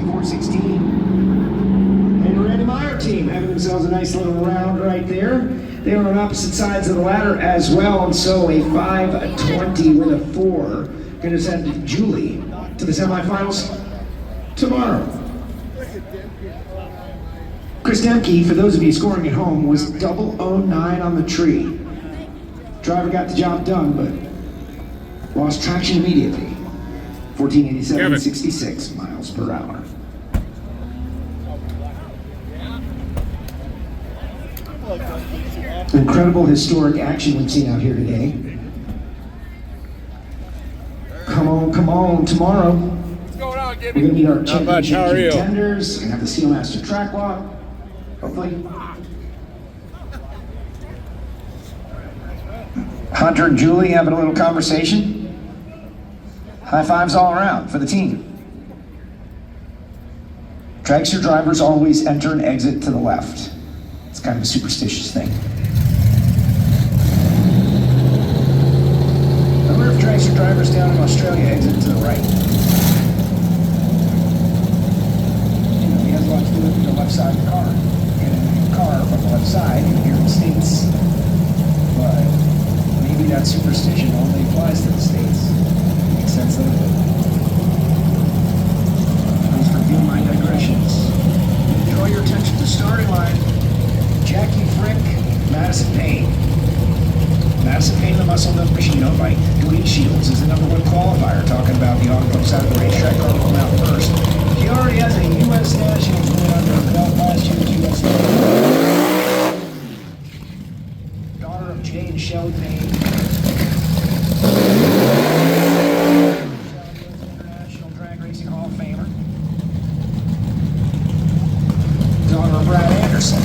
4:16. And the Randy Meyer team having themselves a nice little round right there. They were on opposite sides of the ladder as well, and so a 5:20 with a 4. Gonna send Julie to the semifinals tomorrow. Chris Demke, for those of you scoring at home, was 009 on the tree. Driver got the job done, but lost traction immediately. 1487, 66 miles per hour. Incredible historic action we've seen out here today. Come on, tomorrow. We're going to meet our championship contenders. We're going to have the Sealmaster track walk, hopefully. Hunter and Julie having a little conversation. High fives all around for the team. Dragster drivers always enter and exit to the left. It's kind of a superstitious thing. I wonder if dragster drivers down in Australia exit to the right. You know, he has a lot to do with the left side of the car. Get in a car from the left side here in the States. But maybe that superstition only applies to the States. Makes sense though. Please forgive my digressions. Draw your attention to the starting line. Jackie Frick, Madison Payne. Madison Payne, the muscled-up machine owned by Dwayne Shields, is the #1 qualifier. Talking about the automotive side of the racetrack, car will come out first. He already has a U.S. Nationals win under her belt last year's U.S. Daughter of Jay and Shelley Payne. International Drag Racing Hall of Famer. Daughter of Brad Anderson.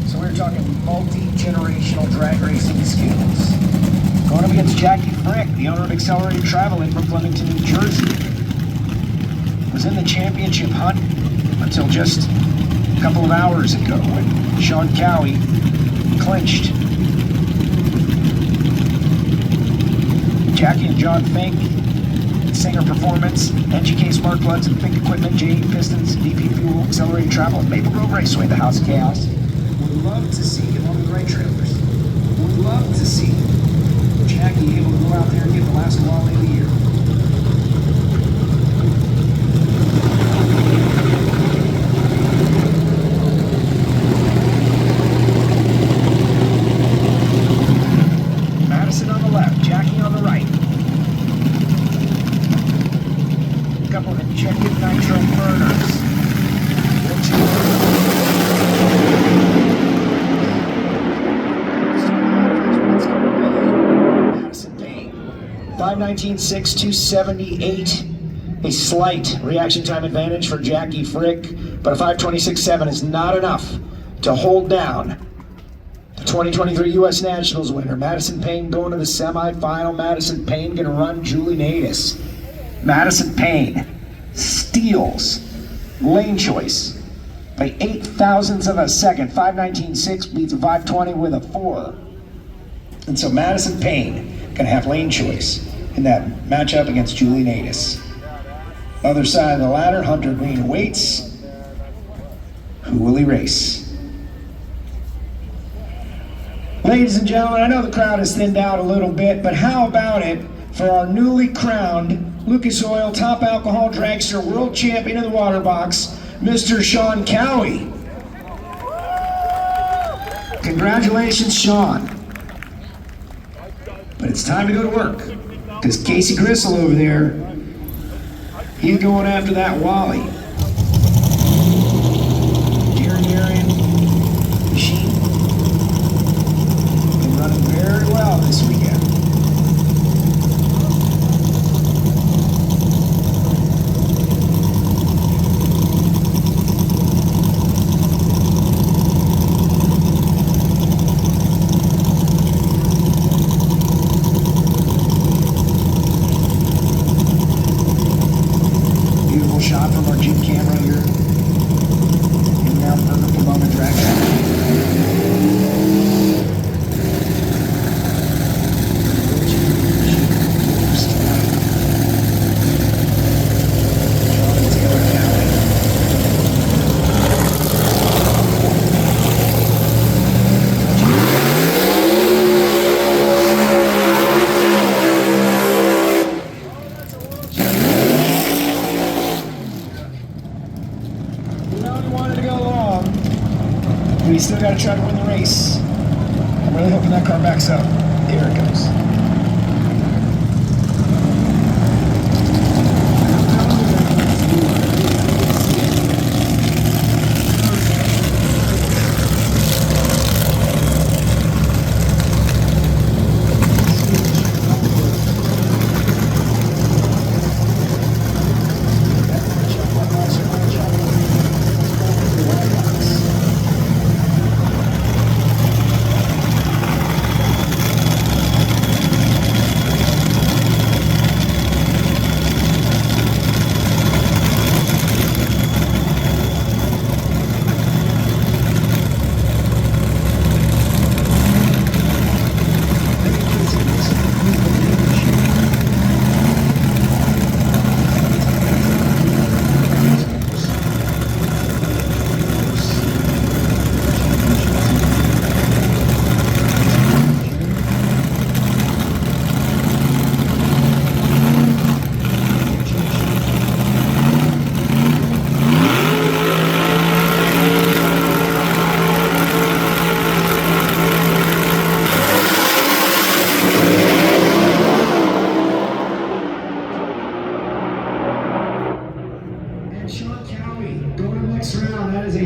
So we're talking multi-generational drag racing skills. Going up against Jackie Frick, the owner of Accelerated Travel in from Flemington, New Jersey. Was in the championship hunt until just a couple of hours ago when Sean Cowie clinched. Jackie and John Fink, Singer Performance, NGK Spark Plugs and Fink Equipment, J Pistons, DP Fuel, Accelerated Travel, Maple Grove Raceway, the House of Chaos. Would love to see him on the right trailers. Would love to see Jackie able to go out there and get the last Wally of the year. Madison on the left, Jackie on the right. A couple of injected nitro burners. Madison Payne. 5:19.6, 278. A slight reaction time advantage for Jackie Frick, but a 5:26.7 is not enough to hold down the 2023 U.S. Nationals winner. Madison Payne going to the semifinal. Madison Payne going to run Julie Natus. Madison Payne steals lane choice by 8 thousandths of a second. 5:19.6 beats a 5:20 with a 4. And so Madison Payne going to have lane choice in that matchup against Julie Natus. Other side of the ladder, Hunter Green awaits. Who will he race? Ladies and gentlemen, I know the crowd has thinned out a little bit, but how about it for our newly crowned Lucas Oil Top Alcohol Dragster World Champion of the Water Box, Mr. Sean Cowie. Congratulations, Sean. But it's time to go to work, because Casey Gristle over there, he's going after that Wally. Darren machine been running very well this weekend. Shot from our Jeep camera here. In now for the Pomona Dragstrip. John and Taylor now. You still got to try to win the race. I'm really hoping that car backs up. Here it goes.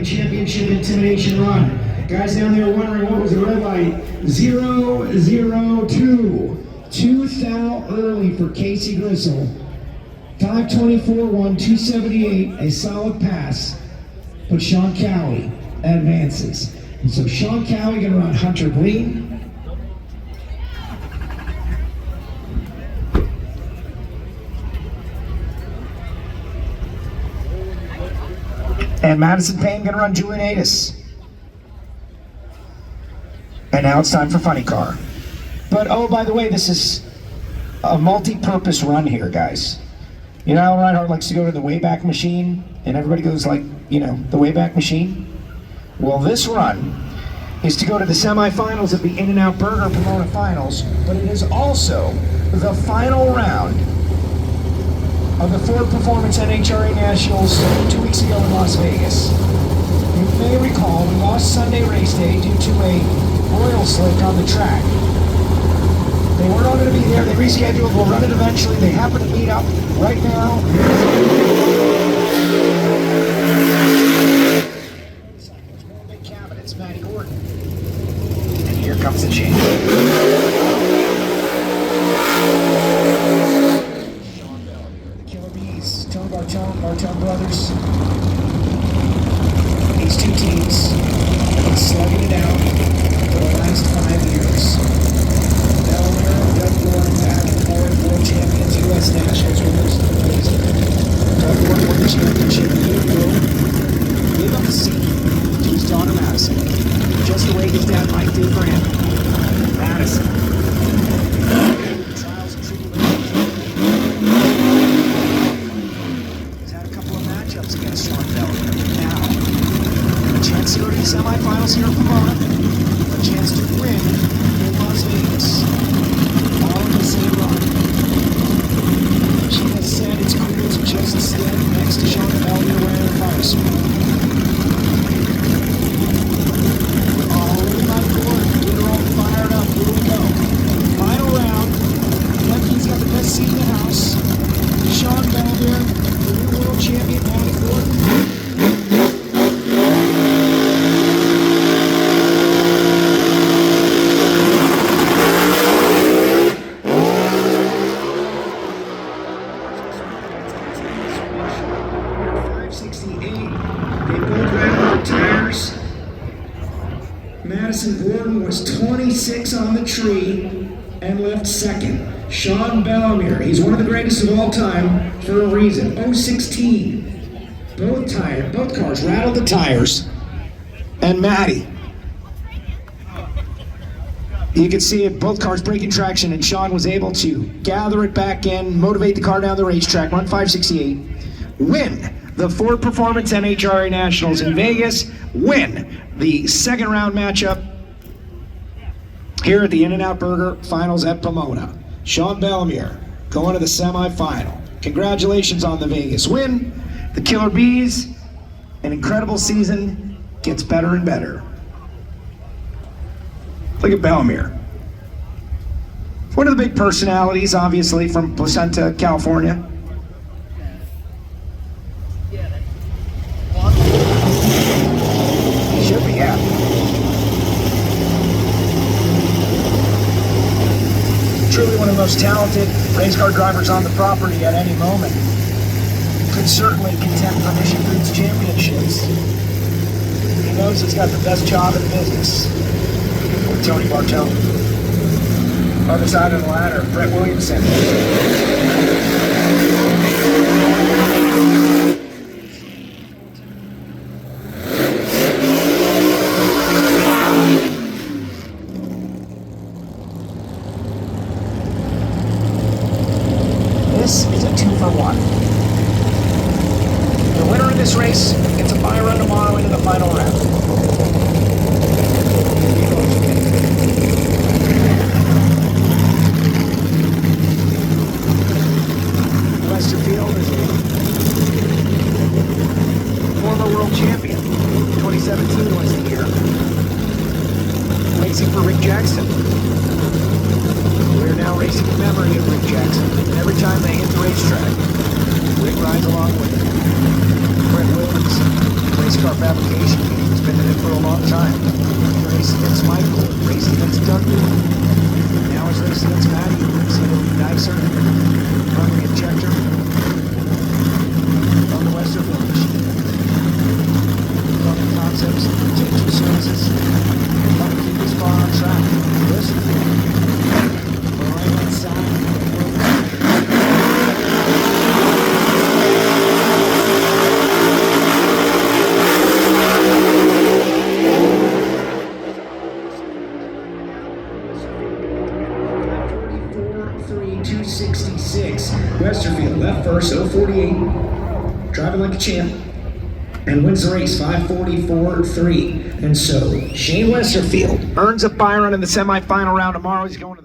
Championship intimidation run. Guys down there wondering what was the red light? 002. 2 thou early for Casey Gristle. 5:24.1, 278, a solid pass. But Sean Cowie advances. And so Sean Cowie gonna run Hunter Green. And Madison Payne gonna run Julian Adis. And now it's time for Funny Car. But oh, by the way, this is a multi-purpose run here, guys. You know how Reinhardt likes to go to the Wayback Machine, and everybody goes like, you know, the Wayback Machine? Well, this run is to go to the semifinals of the In-N-Out Burger Pomona Finals, but it is also the final round of the Ford Performance NHRA Nationals 2 weeks ago in Las Vegas. You may recall we lost Sunday race day due to a oil slick on the track. They weren't all going to be there. They rescheduled. We'll run it eventually. They happen to meet up right now. Big cabinets, Matty Gordon. And here comes the change. Bartone brothers. These two teams have been slugging it out for the last 5 years. Delaware, Doug Gordon, back and forth, world champions, U.S. Nationals winners. Doug Gordon won the championship a year ago. Gave up the seat to his daughter Madison. Just the way his dad might do for him. Madison. Trials and tribulations. Against Sean Bellinger. Now, a chance to go to the semifinals here in Pomona, a chance to win in Las Vegas, all in the same run. She has said it's cool to just stand next to Sean Bellinger wearing a fire suit. Oh, my Lord, we're all fired up. Here we go. Final round. Lecky's got the best seat in the house. Sean Bellinger, the new world champion, Matty Gordon. They both ran out of tires. Madison Gordon was 26 on the tree and left second. Sean Bellinger, he's one of the greatest of all time for a reason. 016. Both cars rattled the tires. And Matty, you can see it, both cars breaking traction, and Sean was able to gather it back in, motivate the car down the racetrack, run 568, win the Ford Performance NHRA Nationals in Vegas, win the second round matchup here at the In-N-Out Burger Finals at Pomona. Sean Bellinger going to the semifinal. Congratulations on the Vegas win. The Killer Bees, an incredible season, gets better and better. Look at Barometer. One of the big personalities, obviously, from Placenta, California. He should be, yeah. Truly one of the most talented race car drivers on the property at any moment. Could certainly contend for Mission Foods championships. He knows he's got the best job in the business. Tony Bartel. Other side of the ladder, Brett Williamson. This is a 2-for-1. The winner of this race gets a bye run tomorrow into the final round. Westerfield is a former world champion. 2017 was the year. Racing for Rick Jackson. We're now racing in memory of Rick Jackson. Every time they hit the racetrack, Rick rides along with him. Brett Williams, race car fabrication team, has been in it for a long time. Racing against Michael, racing against Doug Newman. Now he's racing against Matty, racing against Dicer, Hungry Injector, on the Westerfield machine. Running concepts, changing services, trying to keep this car on track. Westerfield. Right side. Westerfield left first, 048, driving like a champ, and wins the race 5:44.3. And so Shane Westerfield earns a bye run in the semifinal round tomorrow. He's going to